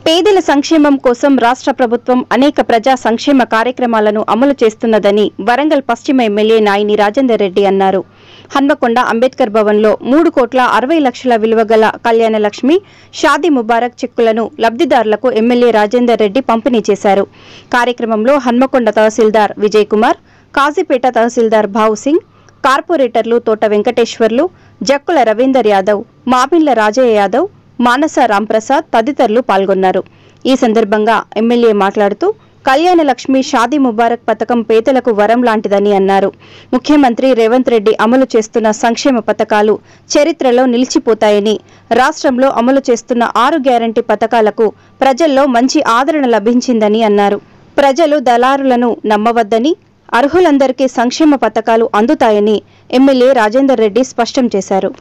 పేదల సంక్షేమం కోసం రాష్ట్ర ప్రభుత్వం అనేక ప్రజా సంక్షేమ కార్యక్రమాలను అమలు చేస్తున్నదని వరంగల్ పశ్చిమ ఎమ్మెల్యే నాయిని రాజేందర్ రెడ్డి అన్నారు. హన్మకొండ అంబేద్కర్ భవన్లో 3,60,00,000 విలువ గల కళ్యాణ లక్ష్మి షాదీ ముబారక్ చెక్కులను లబ్ధిదారులకు ఎమ్మెల్యే రాజేందర్ రెడ్డి పంపిణీ చేశారు. కార్యక్రమంలో హన్మకొండ తహసీల్దార్ విజయ్ కుమార్, కాజీపేట తహసీల్దార్ భావుసింగ్, కార్పొరేటర్లు తోట వెంకటేశ్వర్లు, జక్కుల రవీందర్ యాదవ్, మామిళ్ల రాజయ్య యాదవ్, మానస రాంప్రసాద్ తదితరులు పాల్గొన్నారు. ఈ సందర్భంగా ఎమ్మెల్యే మాట్లాడుతూ కళ్యాణ లక్ష్మి షాదీ ముబారక్ పథకం పేదలకు వరం లాంటిదని అన్నారు. ముఖ్యమంత్రి రేవంత్ రెడ్డి అమలు చేస్తున్న సంక్షేమ పథకాలు చరిత్రలో నిలిచిపోతాయని, రాష్ట్రంలో అమలు చేస్తున్న 6 గ్యారంటీ పథకాలకు ప్రజల్లో మంచి ఆదరణ లభించిందని అన్నారు. ప్రజలు దళారులను నమ్మవద్దని, అర్హులందరికీ సంక్షేమ పథకాలు అందుతాయని ఎమ్మెల్యే రాజేందర్ రెడ్డి స్పష్టం చేశారు.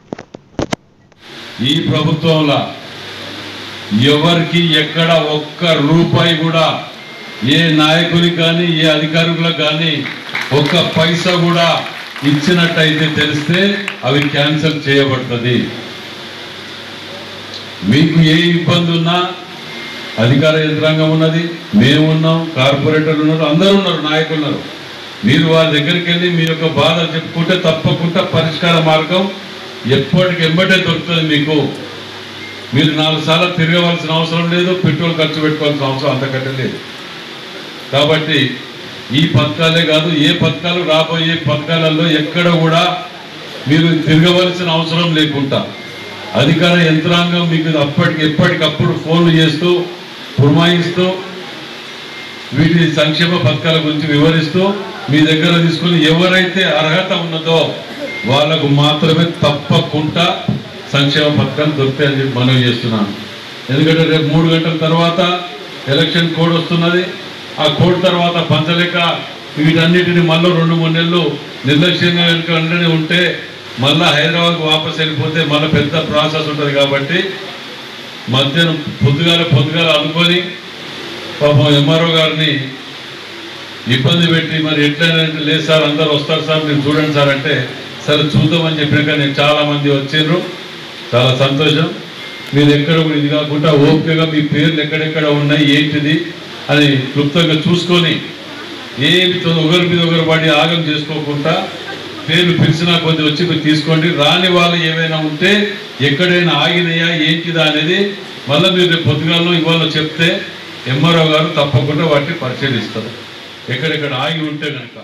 ఈ ప్రభుత్వంలో ఎవరికి ఎక్కడ ఒక్క రూపాయి కూడా ఏ నాయకునికి కానీ ఏ అధికారులకు కానీ ఒక్క పైసా కూడా ఇచ్చినట్టయితే తెలిస్తే అవి క్యాన్సిల్ చేయబడుతుంది. మీకు ఏ ఇబ్బంది ఉన్నా అధికార యంత్రాంగం ఉన్నది, మేము ఉన్నాం, కార్పొరేటర్లు ఉన్నారు, అందరూ ఉన్నారు, నాయకులు ఉన్నారు. మీరు వారి దగ్గరికి వెళ్ళి మీ యొక్క బాధ చెప్పుకుంటే తప్పకుండా పరిష్కార మార్గం ఎప్పటికెంబటే దొరుకుతుంది. మీరు 4 సార్లు తిరగవలసిన అవసరం లేదు, పెట్రోల్ ఖర్చు పెట్టుకోవాల్సిన అవసరం అంతకంటే లేదు. కాబట్టి ఈ పథకాలే కాదు, ఏ పథకాలు రాబోయే పథకాలలో ఎక్కడ కూడా మీరు తిరగవలసిన అవసరం లేకుండా అధికార యంత్రాంగం మీకు ఎప్పటికప్పుడు ఫోన్లు చేస్తూ పురమాయిస్తూ వీటి సంక్షేమ పథకాల గురించి వివరిస్తూ మీ దగ్గర తీసుకుని ఎవరైతే అర్హత ఉన్నదో వాళ్ళకు మాత్రమే తప్పకుండా సంక్షేమ పథకాలు దొరుకుతాయని చెప్పి మనవి చేస్తున్నాను. ఎందుకంటే రేపు 3 గంటల తర్వాత ఎలక్షన్ కోడ్ వస్తున్నది. ఆ కోడ్ తర్వాత పంచలేక వీటన్నిటిని మళ్ళీ 2-3 నెలలు నిర్లక్ష్యంగా వెనుక ఉంటే మళ్ళీ హైదరాబాద్కు వాపసు వెళ్ళిపోతే మళ్ళీ పెద్ద ప్రాసెస్ ఉంటుంది. కాబట్టి మధ్యాహ్నం పొద్దుగాల అనుకొని పాపం ఎంఆర్ఓ గారిని ఇబ్బంది పెట్టి మరి ఎట్లయినా లేదు సార్ అందరు వస్తారు సార్ మీరు చూడండి సార్ అంటే సరే చూద్దామని చెప్పినాక నేను చాలామంది వచ్చిండ్రు, చాలా సంతోషం. మీరు ఎక్కడ కూడా ఇది కాకుండా ఓపికగా మీ పేర్లు ఎక్కడెక్కడ ఉన్నాయి ఏంటిది అని క్లుప్తంగా చూసుకొని ఏమి ఒకరి మీద ఒకరు పడి ఆగం చేసుకోకుండా పేర్లు పిలిచినా కొద్ది వచ్చి మీరు తీసుకోండి. రాని వాళ్ళు ఏమైనా ఉంటే ఎక్కడైనా ఆగినాయా ఏంటిదా అనేది మళ్ళీ మీరు రేపు పొద్దుగాలను ఇవాళ చెప్తే ఎంఆర్ఓ గారు తప్పకుండా వాటిని పరిశీలిస్తారు ఎక్కడెక్కడ ఆగి ఉంటే కనుక.